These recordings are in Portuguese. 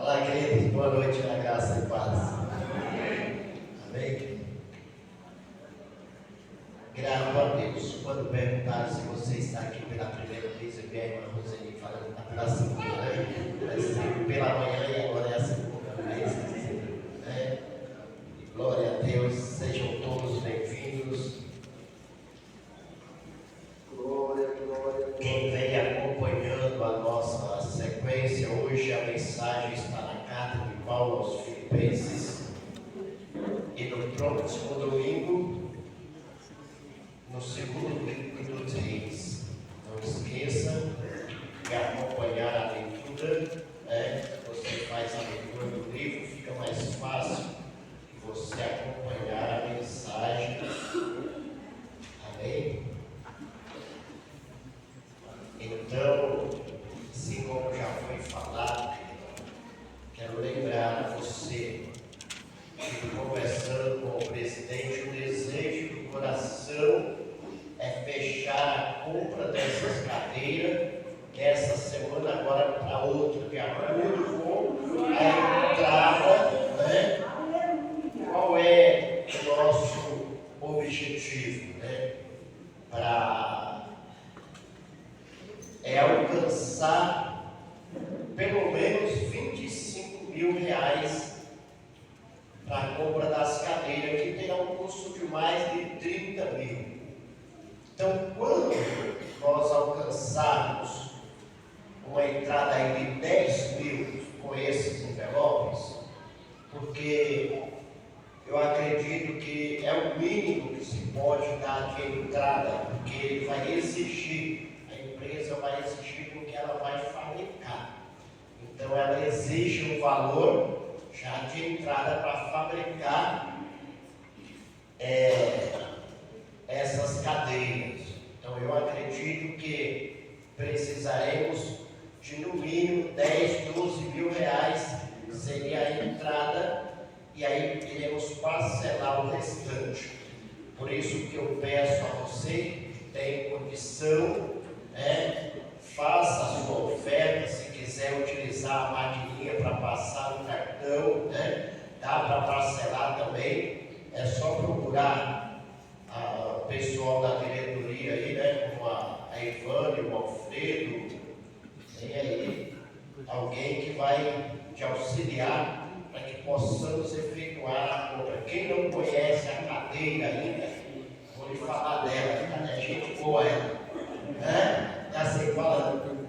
Olá, queridos, boa noite na graça e paz. Amém? Graças a Deus. Quando perguntaram se você está aqui pela primeira vez, eu vi a irmã Roseli falando que está pela segunda, né? Mas sempre pela manhã e agora é a segunda vez, né? E glória a Deus, sejam todos bem-vindos. Quem vem acompanhando a nossa sequência, hoje a mensagem está na carta de Paulo aos Filipenses. E no próximo domingo, no segundo livro dos Reis. Não esqueça de acompanhar a leitura. Você faz a leitura do livro, fica mais fácil de você acompanhar a mensagem. Amém? Então, assim como já foi falado, quero lembrar a você que, conversando com o presidente, o desejo do coração é fechar a compra dessas cadeiras dessa semana agora para outra, de acordo com a entrada, né? Qual é o nosso objetivo, né? Alcançar pelo menos R$25 mil para a compra das cadeiras, que terá um custo de mais de 30 mil. Então, quando nós alcançarmos uma entrada aí de 10 mil com esses envelopes, porque eu acredito que é o mínimo que se pode dar de entrada, porque ele vai exigir, a empresa vai exigir porque ela vai fabricar. Então ela exige um valor já de entrada para fabricar essas cadeiras. Então eu acredito que precisaremos de no mínimo 10, 12 mil reais, seria a entrada, e aí iremos parcelar o restante. Por isso que eu peço a você que tem condição, faça a sua oferta. Se quiser utilizar a maquininha para passar o cartão, dá para parcelar também. É só procurar o pessoal da diretoria aí, como a Ivane, o Alfredo. Tem aí alguém que vai te auxiliar para que possamos efetuar a compra. Quem não conhece a cadeira ainda, vou lhe falar dela, é gente boa ela. Já sei falando.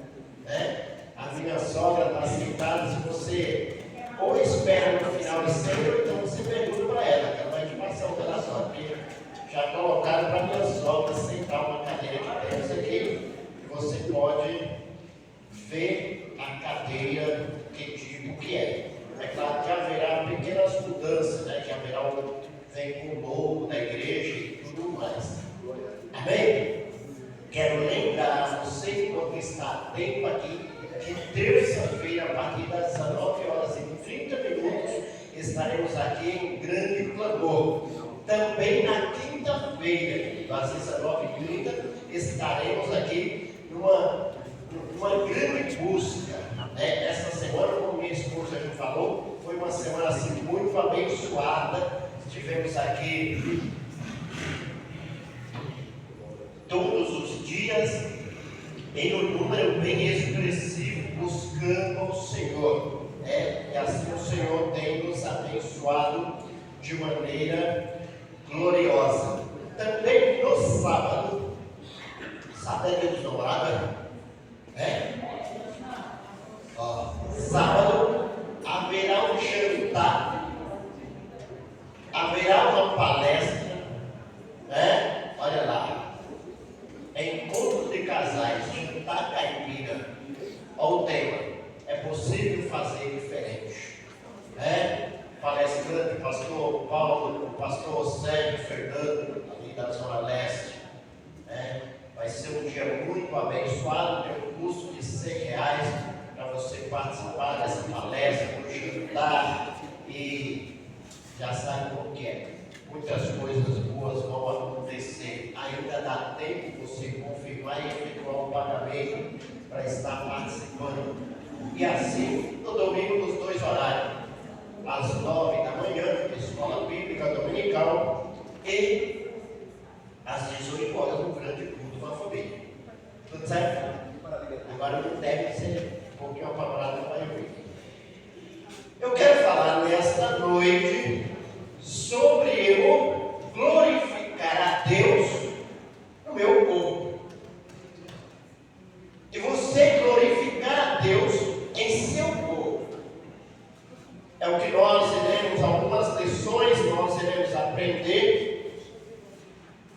A minha sogra está sentada. Se você ou espera no final de semana, ou então você pergunta para ela, que ela vai te passar o relatório, porque já colocaram para minha sogra sentar uma cadeira de dentro aqui, e você pode ver a cadeira, que tipo que é. É claro que haverá pequenas mudanças, que haverá vem com o logo da igreja e tudo mais. Amém? Quero lembrar a você, enquanto está a tempo aqui, que terça-feira, a partir das 19h30, estaremos aqui em grande clamor. Também na quinta-feira, às 19h30, estaremos aqui numa grande busca. Essa semana, como minha esposa já falou, foi uma semana assim muito abençoada. Estivemos aqui todos os dias em um número bem expressivo, buscando ao Senhor. E assim o Senhor tem nos abençoado de maneira gloriosa. Também no sábado é dia dos namorados, sábado haverá um jantar, haverá uma palestra, olha lá, encontro de casais, jantar caipira. Olha o tema, é possível fazer diferente. Palestrante, pastor Paulo, o pastor Sérgio Fernando, ali da Zona Leste. Vai ser um dia muito abençoado, tem um custo de R$100 para você participar dessa palestra, no jantar, e já sabe como que é. Muitas coisas boas vão acontecer. Ainda dá tempo de você confirmar e efetuar o pagamento para estar participando. E assim, no domingo, nos 2 horários. nessa noite sobre eu glorificar a Deus no meu corpo. E você glorificar a Deus em seu corpo. É o que nós iremos, algumas lições nós iremos aprender.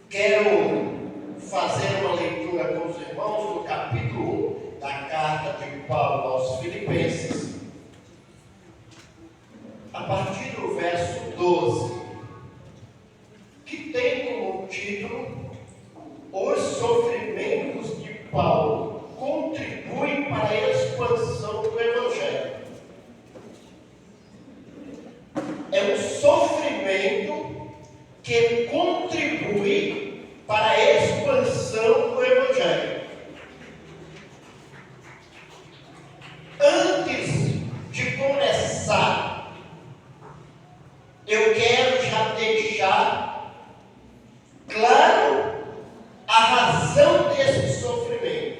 Quero fazer uma leitura com os irmãos do capítulo 1 da carta de Paulo aos Filipenses, a partir do verso 12, que tem como título: Os sofrimentos de Paulo contribuem para a expansão do Evangelho. É um sofrimento que contribui para a expansão do Evangelho. Antes de começar, eu quero já deixar claro a razão desse sofrimento.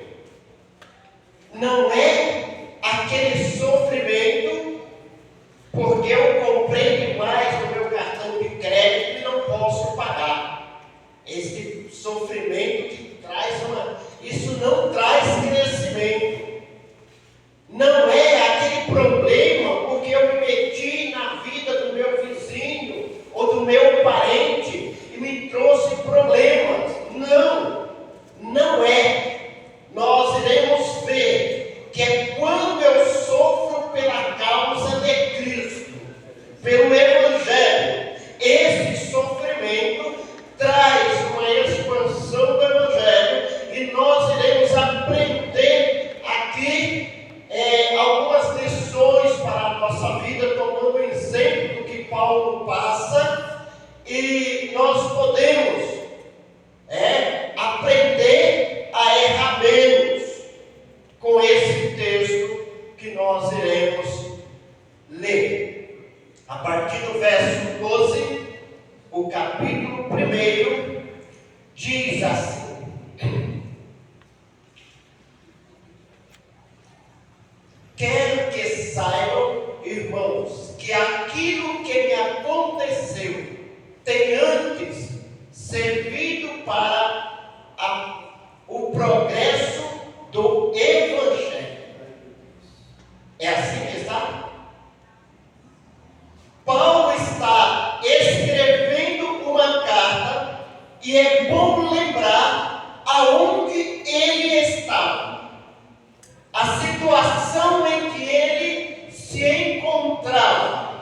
Não é aquele sofrimento porque eu comprei demais no meu cartão de crédito e não posso pagar. Esse sofrimento que traz isso não traz crescimento. Não é aquele problema porque eu me meti na vida do meu vizinho ou do meu parente e me trouxe problemas. Não, não é. Nós iremos ver que é quando eu sofro pela causa de Cristo, pelo Evangelho, esse sofrimento traz uma expansão do Evangelho e nós iremos aprender aqui algumas lições para a nossa vida, tomando o exemplo do que Paulo passa, e nós podemos aprender a errar menos com esse texto que nós iremos ler. A partir do verso 12, o capítulo 1 diz assim: Quero que saibam, irmãos, que aquilo que me aconteceu tem antes servido para o progresso do Evangelho. É assim que está? Paulo está escrevendo uma carta e é bom lembrar aonde ele estava, a situação em que ele se encontrava.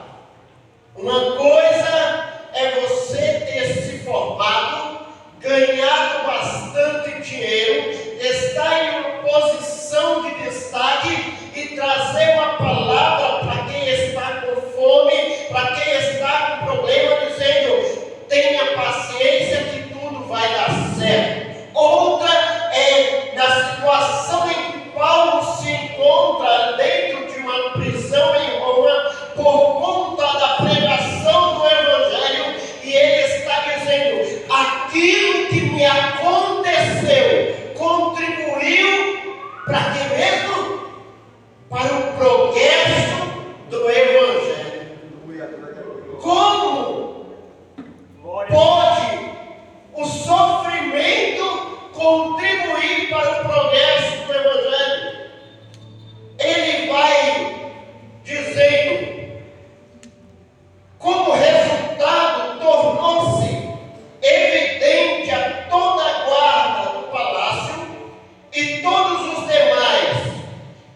Uma coisa é você ter se formado, ganhado bastante dinheiro, estar em uma posição de destaque e trazer uma palavra para quem está com fome, para quem está com problema, dizendo: tenha paciência que tudo vai dar certo. Outra é na situação em que Paulo se encontra dentro de uma prisão em Roma por conta da pregação do Evangelho, e ele está dizendo: aquilo que me aconteceu contribuiu para quê mesmo? Para o progresso do Evangelho. Como pode o sofrimento contribuir para o progresso do Evangelho? Ele vai dizendo: como resultado, tornou-se evidente a toda a guarda do palácio e todos os demais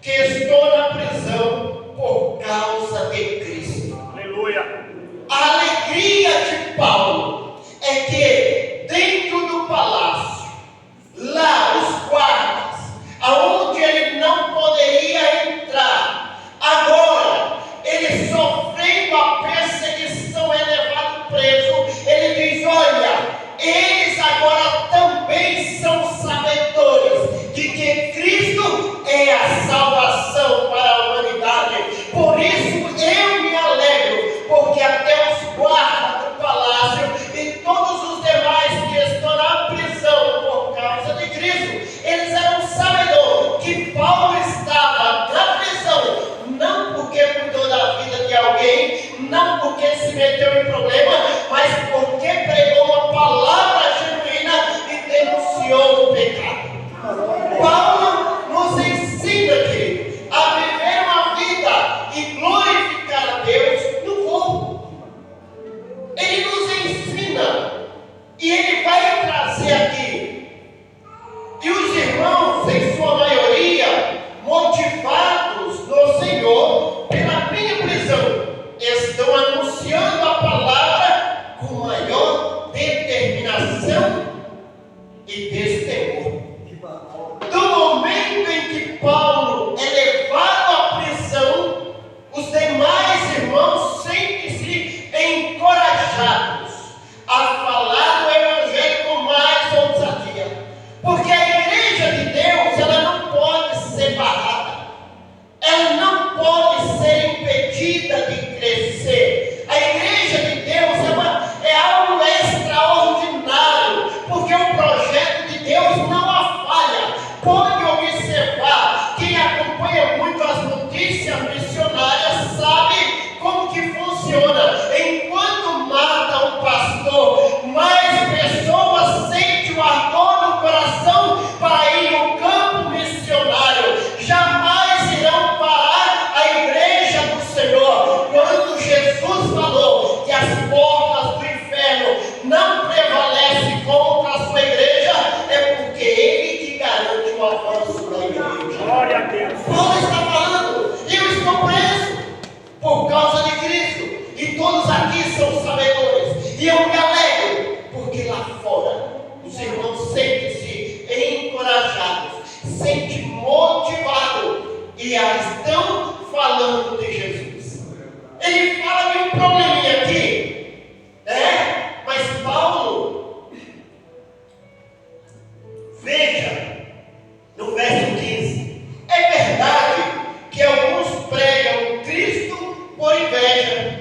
que estou na prisão por causa de Cristo. Aleluia! A alegria de Paulo é que dentro do palácio, lá os guardas, aonde ele não poderia entrar, agora ele sofrendo a perseguição é levado preso. Ele diz: olha, eles agora também são sabedores de que Cristo é a salvação para a humanidade. Por isso eu me por inveja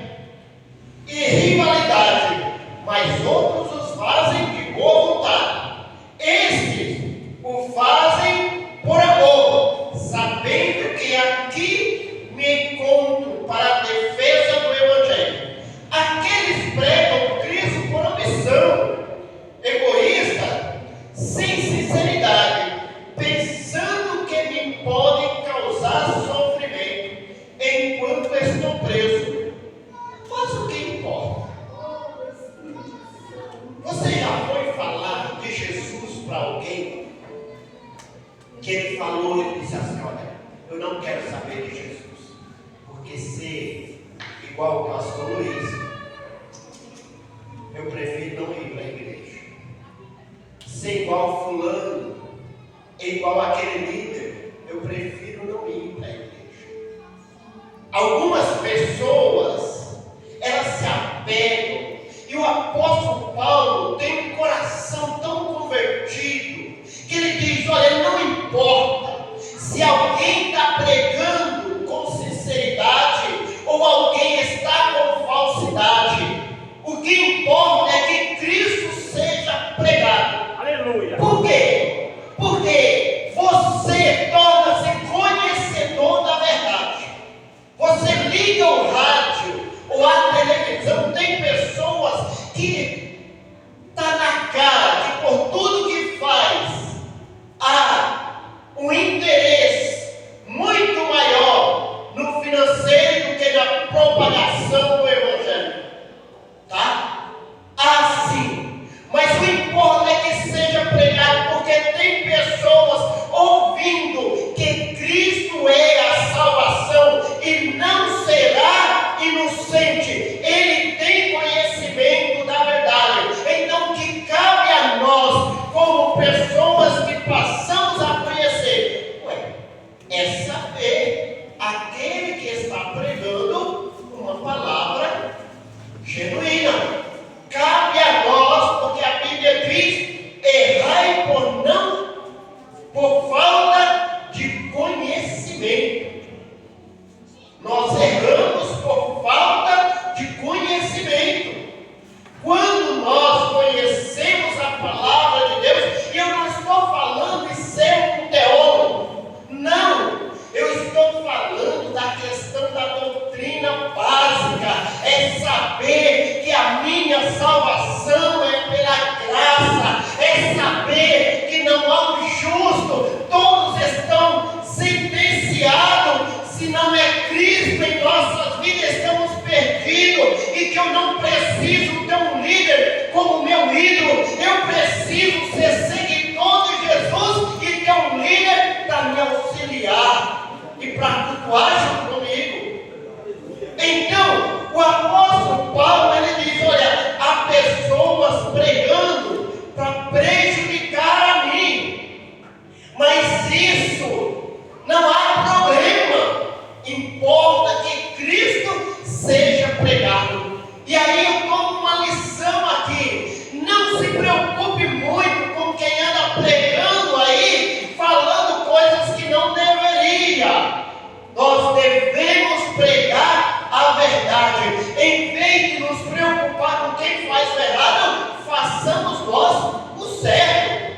e rivalidade, mas outros os fazem de boa vontade. Estes o fazem por amor, sabendo que aqui me encontro para a defesa do Evangelho. Aqueles pregam Cristo por ambição egoísta, sem sinceridade, pensando que me podem causar sofrimento enquanto estou preso. Mas o que importa? Você já foi falar de Jesus para alguém que ele falou e disse assim: olha, eu não quero saber de Jesus, porque ser igual o pastor Luiz, eu prefiro não ir para a igreja. Ser igual fulano, igual aquele líder, eu prefiro não ir para a igreja. Algumas pessoas, elas se apegam, e o apóstolo Paulo tem um coração tão convertido, que ele diz: olha, não importa se alguém está pregando com sinceridade, ou alguém está com falsidade, o que importa é que Cristo seja pregado. Aleluia. Por quê? Porque você torna-se conhecedor da verdade. Você liga o rádio ou a televisão, tem pessoas que está na cara que por tudo que faz há um interesse muito maior no financeiro do que na propagação do Evangelho. Tá? Assim. Mas o importante é que seja pregado, porque tem pessoas ouvindo que Cristo é a salvação e não será inocente. Ele tem conhecimento da verdade. Então, que cabe a nós, como pessoas que passamos a conhecer, é saber aquele que está pregando uma palavra genuína. Cabe a nós, porque a Bíblia diz: errai por falta de conhecimento. Nós erramos por falta de conhecimento. Quando nós conhecemos a palavra de Deus, e eu não estou falando de ser um teólogo, não, eu estou falando da questão da doutrina básica, é saber que a minha salvação é pela graça, é saber que não há um justo, todos estão sentenciados, se não é Cristo em nossas vidas, estamos perdidos, e que eu não preciso ter um líder como meu ídolo, eu preciso ser seguidor de Jesus e ter um líder para me auxiliar e para cultuar junto comigo. Então, o apóstolo Paulo, ele diz: olha, há pessoas pregando para prejudicar a mim, mas isso não há problema, importa que Cristo seja pregado. E aí eu tomo uma lição aqui: não se preocupe muito com quem anda pregando aí, falando coisas que não deveria. Nós devemos pregar a verdade. Em vez de nos preocupar com quem faz o errado, façamos nós o certo.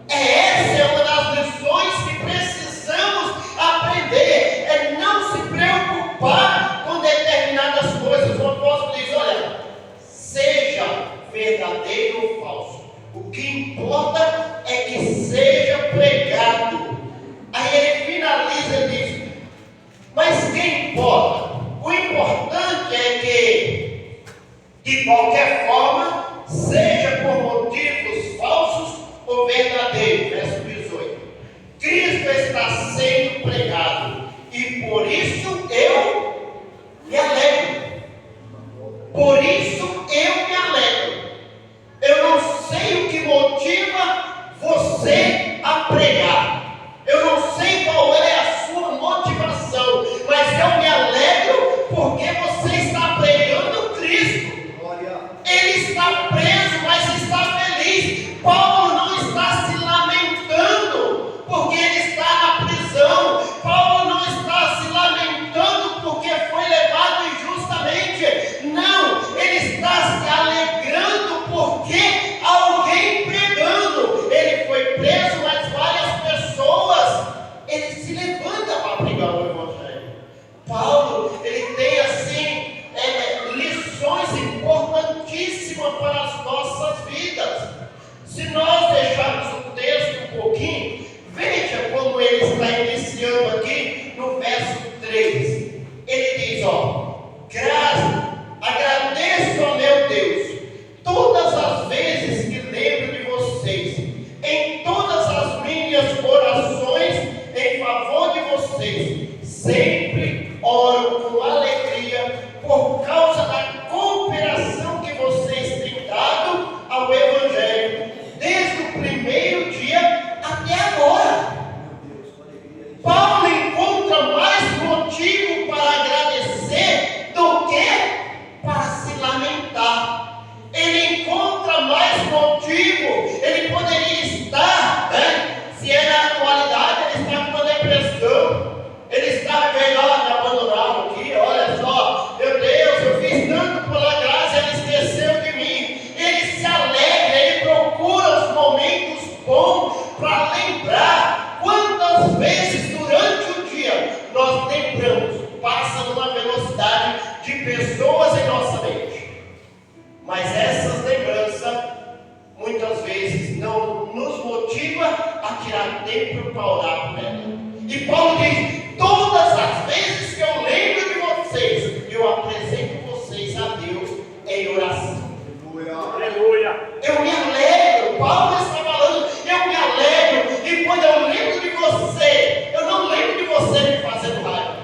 Essa é uma das lições que precisamos aprender, é não se preocupar com determinadas coisas. O apóstolo diz: olha, seja verdadeiro ou falso, o que importa é que seja pregado. Aí ele finaliza e diz: mas quem importa? O importante é que de pessoas em nossa mente. Mas essas lembranças muitas vezes não nos motiva a tirar tempo para orar por ela. E Paulo diz: todas as vezes que eu lembro de vocês, eu apresento vocês a Deus em oração. Aleluia. Eu me alegro. Paulo está falando, eu me alegro. E quando eu lembro de você, eu não lembro de você me fazendo raiva.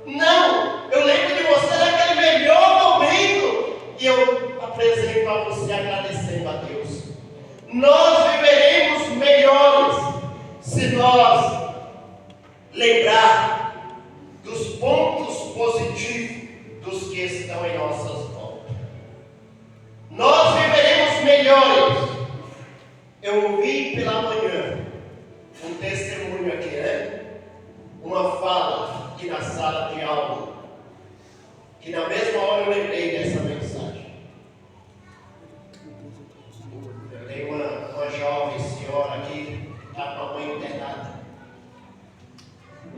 Não, eu lembro de você naquele melhor momento. E eu apresento a você agradecendo a Deus. Nós viveremos melhores se nós lembrar dos pontos positivos dos que estão em nossas voltas. Nós viveremos melhores. Eu ouvi pela manhã um testemunho aqui, né? Uma fala aqui na sala de aula, que na mesma hora eu lembrei dessa mensagem. Eu tenho uma jovem senhora aqui, está com a mãe internada.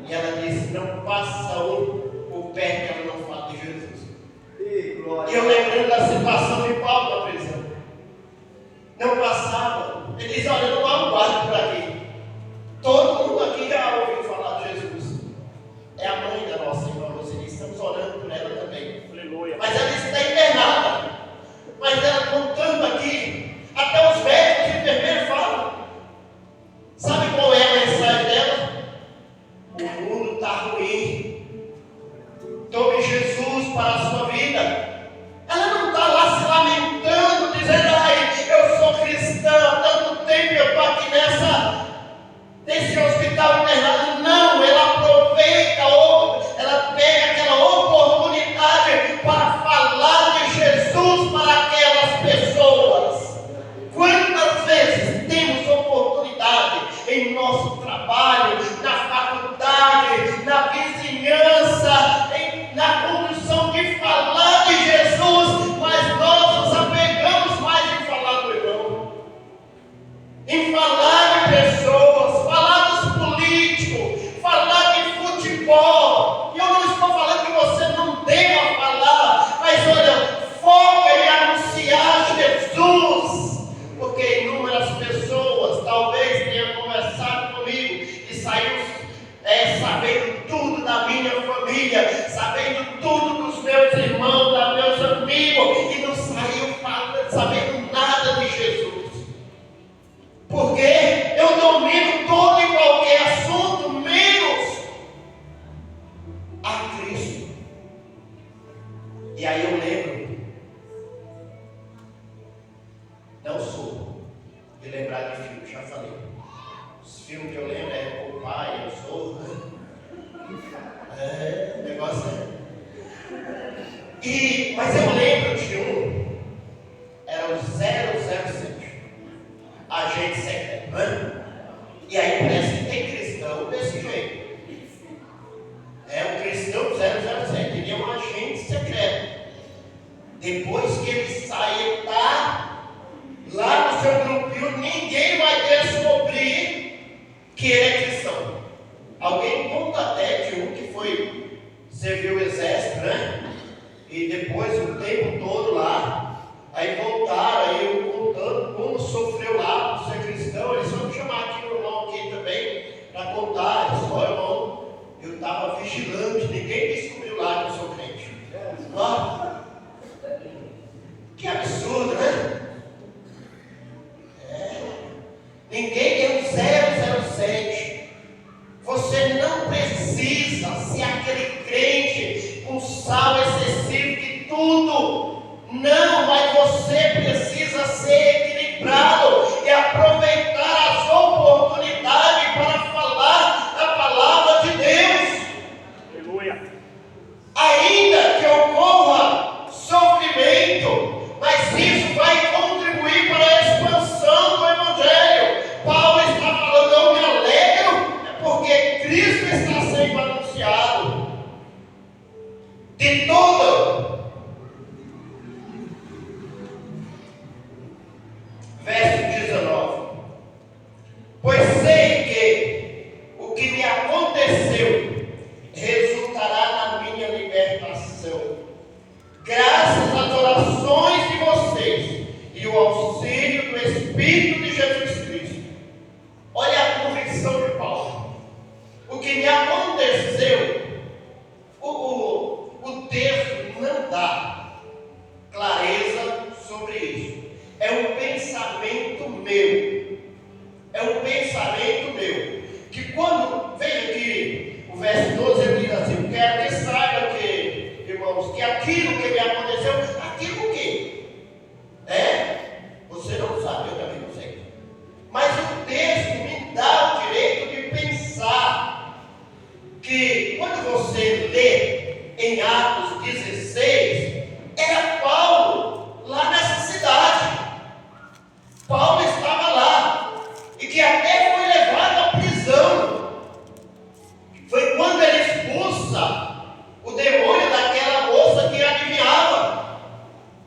E ela disse: não passa por perto que ela não fala de Jesus. E eu lembrando da situação de Paulo na prisão. Não passava. Ele diz: olha, não há um guarda por aqui. Todo mundo aqui já ouviu falar de Jesus. É a mãe da nossa irmã Roseli. Estamos orando por ela também. Aleluia. Mas ela está internada. Mas ela contando aqui, até os médicos e enfermeiros falam. Sabe qual é a mensagem dela? O mundo está ruim. Tome Jesus para a sua vida. Ela não está lá se lamentando, dizendo: ai, eu sou cristã, há tanto tempo eu estou aqui nesse hospital internado. Não, ela aproveita, ela pega aquela oportunidade para falar de Jesus para aquelas pessoas. Quantas vezes temos oportunidade em nosso trabalho, na faculdade, na vizinhança, na condição de falar de Jesus, mas nós nos apegamos mais em falar do irmão, em falar de pessoas, falar dos políticos, falar de futebol. E eu não estou falando que você não deva falar, mas olha, foca em anunciar Jesus, porque inúmeras pessoas talvez tenham conversado comigo e saiu sabendo tudo da minha família, sabendo tudo dos meus irmãos, dos meus amigos, e não saiu sabendo nada de Jesus. Porque eu domino todo e qualquer assunto, menos a Cristo. E aí eu lembro, não sou de lembrar de filme, já falei. Os filmes que eu lembro é O Pai, Eu Sou. O negócio é. Mas eu lembro de um, era o 007, agente secreto, né? E aí parece que tem cristão desse jeito. É um cristão 007, ele é um agente secreto. Depois que ele sai, lá no seu grupinho, ninguém vai descobrir que ele é cristão. Alguém conta até de um que foi servir o exército, né? E depois o tempo todo lá, aí voltaram, aí eu contando como sofreu lá por ser cristão. Eles vão chamar aqui o irmão aqui também para contar. Só, irmão, eu estava vigilante, ninguém descobriu lá que eu sou crente. Ó, que absurdo, né? Ninguém é um 007. Você não precisa ser aquele crente com sal excessivo de tudo. Não, mas você dar clareza sobre isso. É um pensamento meu. É um pensamento meu. Que quando, veja que o verso 12 ele diz assim: quero que saiba que, irmãos, que aquilo que me aconteceu, aquilo o quê? Você não sabe, eu também não sei. Mas o texto me dá o direito de pensar que quando você lê em Atos 16, era Paulo lá nessa cidade. Paulo estava lá e que até foi levado à prisão. Foi quando ele expulsa o demônio daquela moça que adivinhava.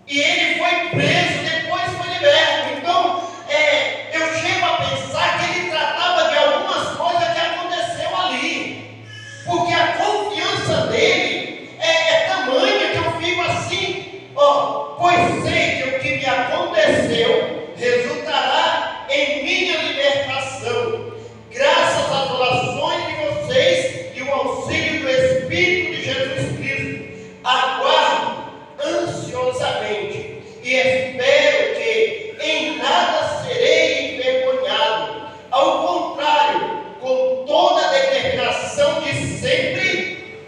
E ele foi preso, depois foi liberto. Então, eu chego a pensar que ele tratava de algumas coisas que aconteceu ali. Porque a confiança dele é tamanha que eu fico assim, pois sei que o que me aconteceu resultará em minha libertação, graças às orações de vocês e o auxílio do Espírito de Jesus Cristo. Aguardo ansiosamente e espero que em nada serei envergonhado. Ao contrário, com toda a determinação de sempre,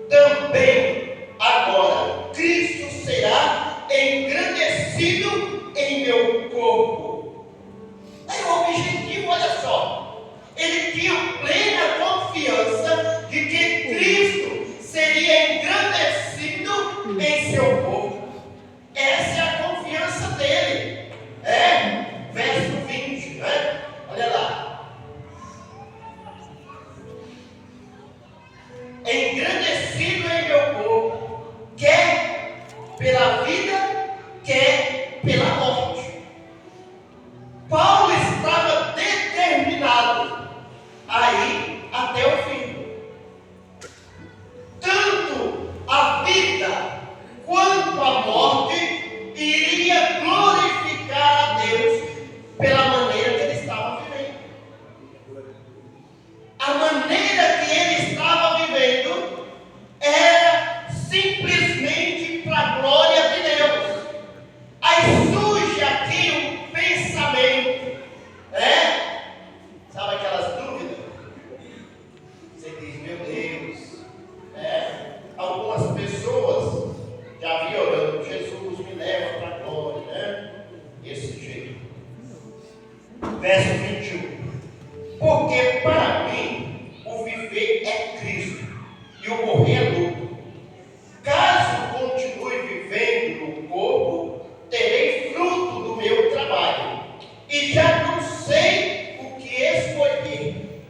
também agora Cristo será engrandecido em meu corpo. Aí o objetivo, olha só, ele tinha plena confiança de que Cristo seria engrandecido em seu corpo. Essa é a confiança dele. Verso 20, né? Olha lá. Engrandecido em meu corpo, quer pela vida, quer pela morte. Paulo estava determinado a ir até o fim. Tanto a vida quanto a morte iria glorificar a Deus pela maneira que ele estava vivendo. A maneira que ele estava vivendo era simplesmente para a glória de Deus. Aí surge aqui um pensamento, sabe aquelas dúvidas? Você diz, meu Deus, algumas pessoas já vi orando, Jesus me leva para a glória, Esse jeito. Verso 21. Porque para mim o viver é Cristo e o morrer é lucro. Caso continue vivendo no corpo, terei fruto do meu trabalho e já não sei o que escolher.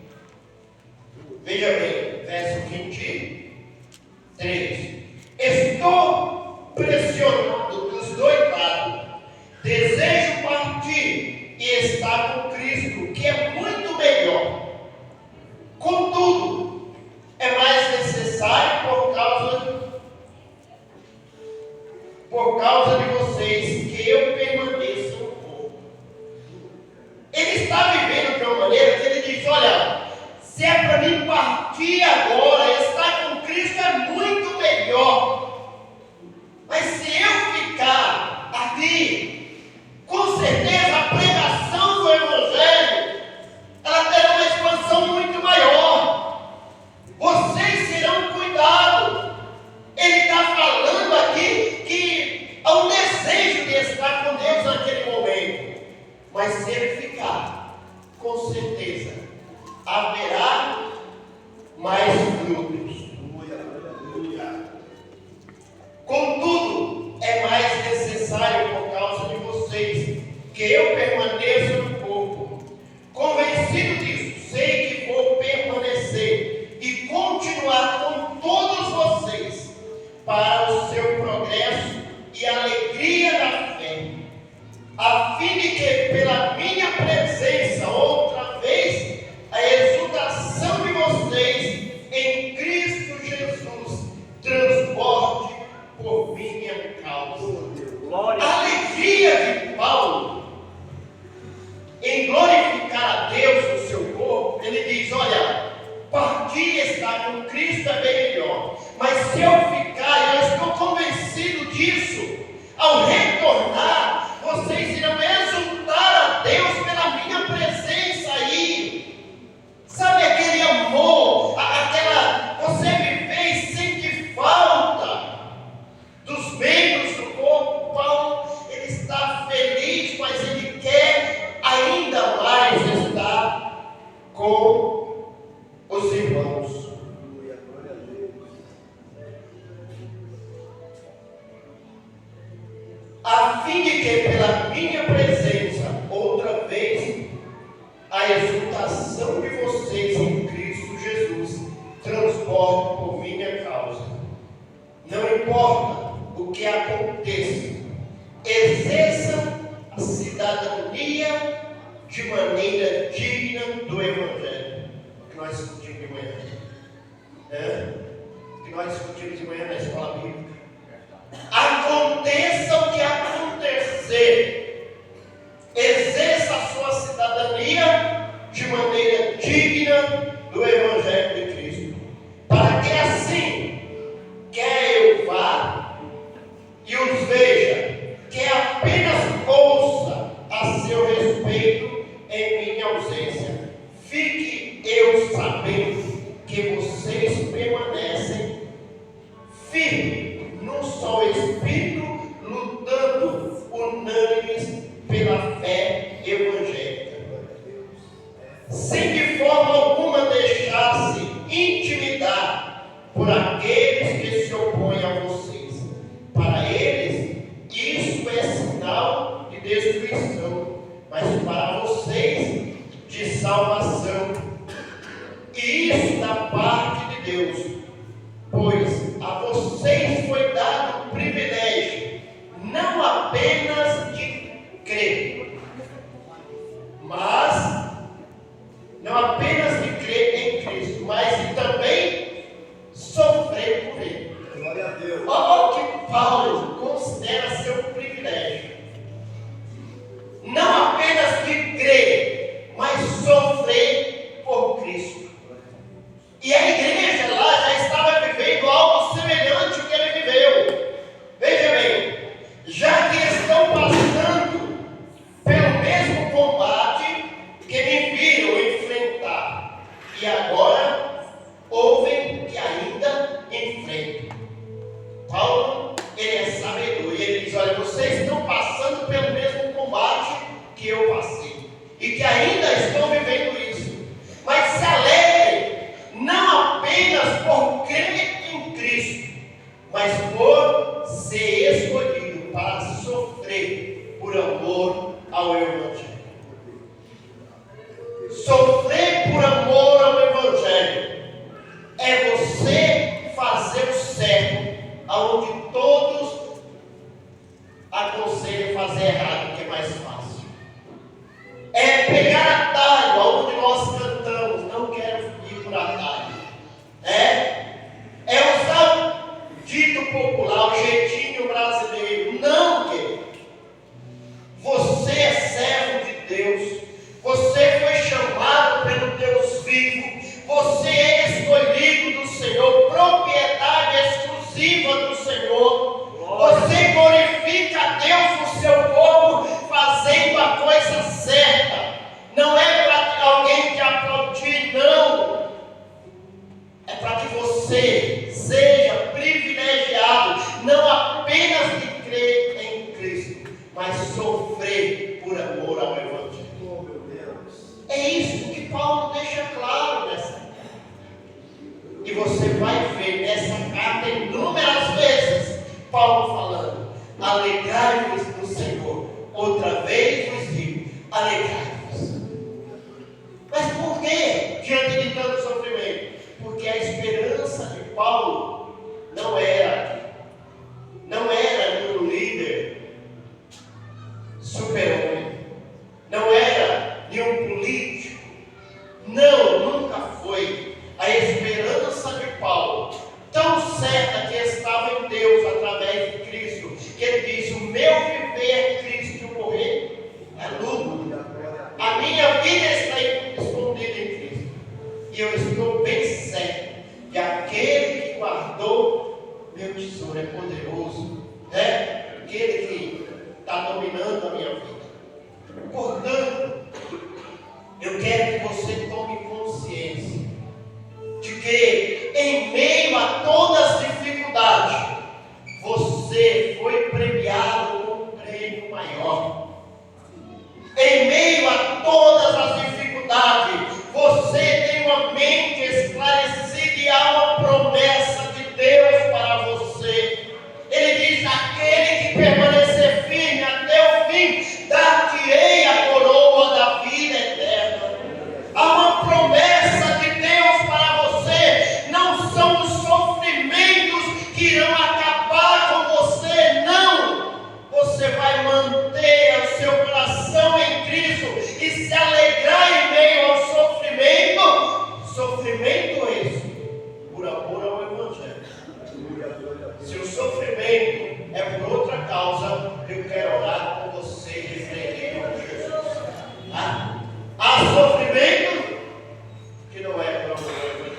Veja bem, verso 23. Estou pressionado dos dois lados. Desejo partir e estar com Cristo, que é muito melhor. Contudo, é mais necessário por causa de vocês que eu permaneça no corpo. Ele está vivendo de uma maneira que ele diz: olha, se é para mim partir agora, estar com Cristo é muito melhor. Mas se eu ficar aqui, com certeza a pregação do Evangelho, ela terá uma expansão muito maior. Vocês serão cuidados. Ele está falando aqui que há um desejo de estar com Deus naquele momento. Mas se ele ficar, com certeza haverá mais frutos. Contudo, é mais necessário por causa de vocês que eu permaneça no corpo. Convencido disso, sei que vou permanecer e continuar com todos vocês para o seu progresso e alegria da fé, a fim de que pela minha presença outra vez a exultação de vocês em Cristo Jesus transborde por minha causa. A alegria de Paulo fim de que pela minha presença, outra vez, a exultação de vocês em Cristo Jesus transborde por minha causa. Não importa o que aconteça, exerçam a cidadania de maneira digna do Evangelho. Que nós discutimos de manhã. Que nós discutimos de manhã na escola bíblica. Aconteça o que acontecer, exerça a sua cidadania de maneira digna do Evangelho de Cristo, para que assim, quer eu vá e os veja, quer apenas ouça a seu respeito em minha ausência, fique eu sabendo que vocês permanecem firmes num só Espírito, lutando unânimes pela fé evangélica, sem de forma alguma deixar-se intimidar por aqueles que se opõem a vocês. Para eles, isso é sinal de destruição, mas para vocês, de salvação. E isso da parte de Deus, pois a vocês foi dado o privilégio, não apenas de crer, mas não apenas de crer em Cristo, mas de também sofrer por Ele. Glória a Deus. Olha o que Paulo considera seu privilégio. Não apenas de crer, mas sofrer por Cristo. E a igreja lá já estava vivendo algo semelhante ao que ele viveu. Veja bem, já que estão passando pelo mesmo combate que me viram enfrentar, e agora ouvem que ainda enfrentam. Paulo, ele é sabedor, e ele diz: olha, vocês estão passando pelo mesmo combate que eu passei, e que ainda estão vivendo isso, mas se alegrem, não apenas por crer em Cristo, mas por ser escolhido para sofrer por amor ao Evangelho. Sofrer por amor ao Evangelho é você fazer o certo, aonde todos aconselham fazer errado, que é mais fácil. É pegar atalho, aonde nós cantamos, não quero ir por atalho. É usar o dito popular, o jeitinho brasileiro. Não, querido. Você é servo de Deus. Você foi chamado pelo Deus vivo. Você é escolhido do Senhor, propriedade exclusiva do Senhor. Você glorifica a Deus no seu corpo, fazendo a coisa certa. Não é para alguém te aplaudir, não. É para que você seja privilegiado, não apenas de crer em Cristo, mas sofrer por amor ao Evangelho. Oh, meu Deus. É isso que Paulo deixa claro nessa carta. E você vai ver nessa carta inúmeras vezes Paulo falando: alegrai-vos no Senhor. Outra vez vos digo: alegrai-vos. Mas por que diante de tanto sofrimento? Porque a esperança de Paulo não era no líder super-homem, não era em um político, não, nunca foi. A esperança de Paulo, tão certa que estava em Deus através de Cristo, que ele diz: o meu viver é Cristo e o morrer é lucro. A minha vida está escondida em Cristo, e eu estou bem certo que aquele que guardou meu tesouro é poderoso, aquele que está dominando a minha vida. Portanto, eu quero que você tome consciência de que em meio a todas as dificuldades, você foi premiado com um prêmio maior. Em meio a todas as dificuldades, você tem uma mente esclarecida e há uma promessa de Deus para você. Ele diz: aquele que permanecer firme sofrimento é por outra causa, eu quero orar com você e repreender com Jesus. Tá? Há sofrimento que não é para o Evangelho.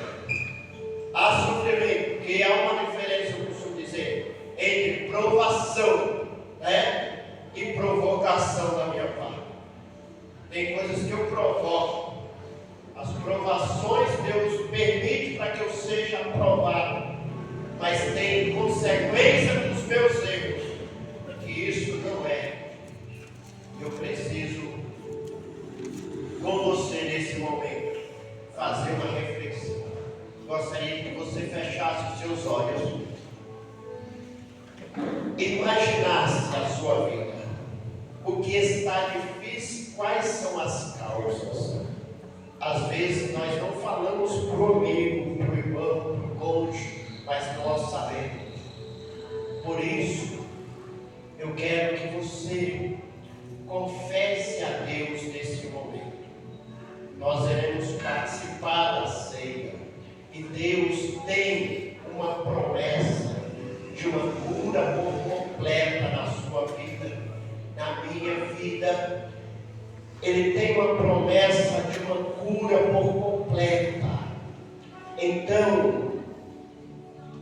Há sofrimento, que há uma diferença, eu costumo dizer, entre provação, né, e provocação da minha parte. Tem coisas que eu provoco. As provações Deus permite para que eu seja aprovado, mas tem consequência dos meus erros, que isso não é. Eu preciso, com você nesse momento, fazer uma reflexão. Gostaria que você fechasse os seus olhos, imaginasse a sua vida, o que está difícil, quais são as causas. Às vezes nós não falamos para o amigo, para o irmão, para o cônjuge, mas nós sabemos. Por isso, eu quero que você confesse a Deus nesse momento. Nós iremos participar da ceia e Deus tem uma promessa de uma cura por completa na sua vida, na minha vida. Ele tem uma promessa de uma cura por completa. Então,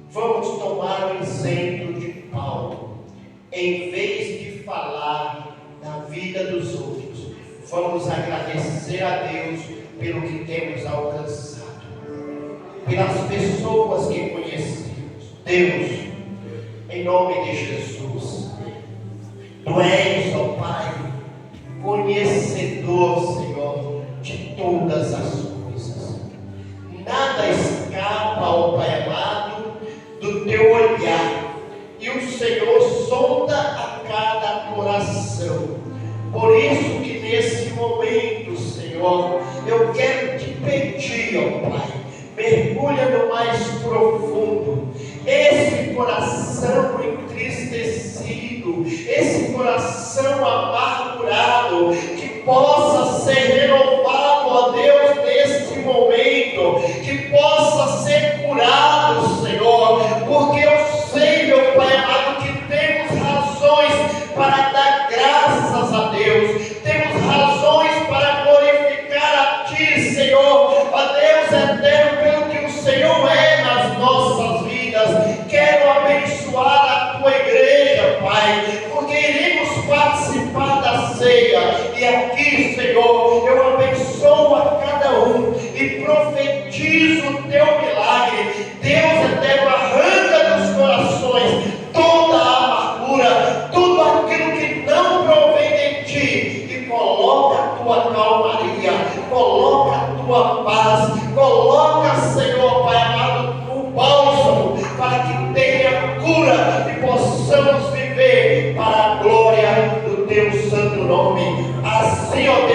vamos tomar o exemplo de Paulo. Em vez de falar da vida dos outros, vamos agradecer a Deus pelo que temos alcançado, pelas pessoas que conhecemos. Deus, em nome de Jesus, Tu és, ó Pai, conhecedor, Senhor, de todas as coisas. Nada escapa, ó Pai amado, do Teu olhar. E o Senhor sonda a cada coração. Por isso que nesse momento, Senhor, eu quero te pedir, ó Pai, mergulha no mais profundo. Esse coração entristecido, esse coração amargurado, que possa ser renovado, ó Deus, neste momento, que possa ser curado, Senhor, porque eu sei, meu Pai amado, que temos razões para dar graças a Deus, temos razões para glorificar a Ti, Senhor, ó Deus eterno, pelo que o Senhor é nas nossas vidas. Quero abençoar a Tua igreja, Pai, porque iremos participar da ceia, e aqui, Senhor, eu abençoo a cada um e profetizo o Teu milagre. Deus eterno, arranca dos corações toda a amargura, tudo aquilo que não provém de Ti, e coloca a Tua calmaria, coloca a Tua paz,